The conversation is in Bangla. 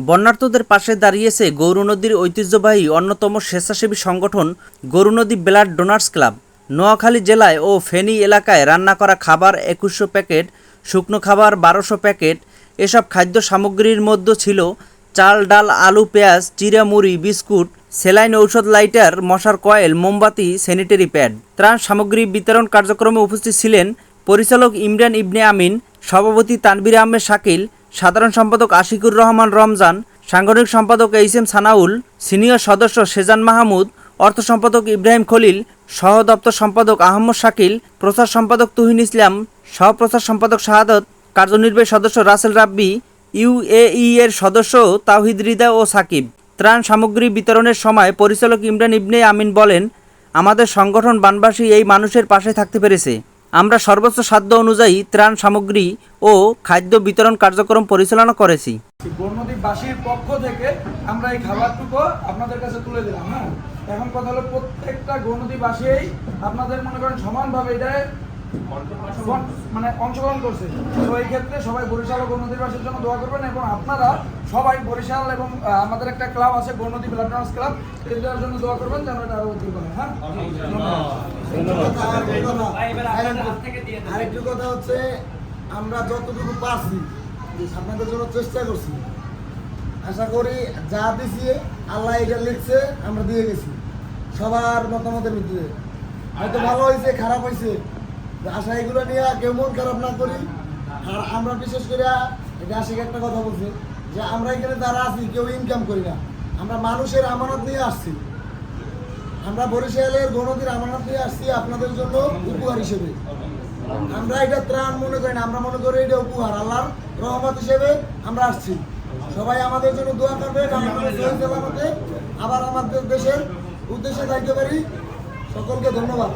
বন্যার্তদের পাশে দাঁড়িয়েছে গৌরনদীর ঐতিহ্যবাহী অন্যতম স্বেচ্ছাসেবী সংগঠন Gournadi blood donors club. Noakhali জেলায় ও ফেনী এলাকায় রান্না করা খাবার ২১০০ প্যাকেট, শুকনো খাবার ১২০০ প্যাকেট। এসব খাদ্য সামগ্রীর মধ্যে ছিল চাল, ডাল, আলু, পেঁয়াজ, চিড়া, মুড়ি, বিস্কুট, সেলাইন, ঔষধ, লাইটার, মশার কয়েল, মোমবাতি, স্যানিটারি প্যাড। ত্রাণ সামগ্রী বিতরণ কার্যক্রমে উপস্থিত ছিলেন পরিচালক ইমরান ইবনে আমিন, সভাপতি তানভীর আহমেদ শাকিল, সাধারণ সম্পাদক আশিকুর রহমান রমজান, সাংগঠনিক সম্পাদক এইচ.এম. সানাউল, সিনিয়র সদস্য সেজান মাহমুদ, অর্থ সম্পাদক ইব্রাহিম খলিল, সহ দপ্তর সম্পাদক আহমদ শাকিল, প্রচার সম্পাদক তুহিন ইসলাম, সহপ্রচার সম্পাদক শাহাদত, কার্যনির্বাহী সদস্য রাসেল রাব্বি, ইউএই এর সদস্য তাওহিদ রিদা ও সাকিব। ত্রাণ সামগ্রী বিতরণের সময় পরিচালক ইমরান ইবনে আমিন বলেন, আমাদের সংগঠন বানবাসী এই মানুষের পাশে থাকতে পেরেছে। আমরা সর্বোচ্চ সাধ্য অনুযায়ী ত্রাণ সামগ্রী ও খাদ্য বিতরণ কার্যক্রম পরিচালনা করেছি। গৌরনদীবাসীর পক্ষ থেকে আমরা এই খাবারটুকু আপনাদের কাছে তুলে দিলাম। হ্যাঁ, এখন কথা হলো প্রত্যেকটা গৌরনদীবাসী আপনাদের মনে করেন সমানভাবে এটা অংশগ্রহণ করছে। তো এই ক্ষেত্রে সবাই বরিশাল ও গৌরনদীবাসীর জন্য দোয়া করবেন এবং আপনারা সবাই বরিশাল এবং আমাদের একটা ক্লাব আছে গৌরনদী ব্লাড ডোনার্স ক্লাব, এটার জন্য দোয়া করবেন যেন এটা আরো উজ্জ্বল হয়। হ্যাঁ, আরেকটু কথা হচ্ছে, আমরা যতটুকু পারছি আপনাদের জন্য চেষ্টা করছি। আশা করি যা দিছি আল্লাহ এটা লিখছে, আমরা দিয়ে গেছি সবার মতামতের ভিত্তিতে। হয়তো ভালো হয়েছে, খারাপ হয়েছে, আশা এগুলো নিয়ে কেউ মন খারাপ না করি। আর আমরা বিশেষ করে এটা আশিক একটা কথা বলছি যে আমরা এখানে যারা আছি কেউ ইনকাম করি না, আমরা মানুষের আমানত নিয়ে আসছি। আমরা বরিশালের গৌরনদীর আমানত নিয়ে আসছি আপনাদের জন্য উপহার হিসেবে। আমরা এটা ত্রাণ মনে করি না, আমরা মনে করি এটা উপহার, আল্লাহর রহমত হিসেবে আমরা আসছি। সবাই আমাদের জন্য দোয়া করবে, আবার আমাদের দেশের উদ্দেশ্যে যাইতে পারি। সকলকে ধন্যবাদ।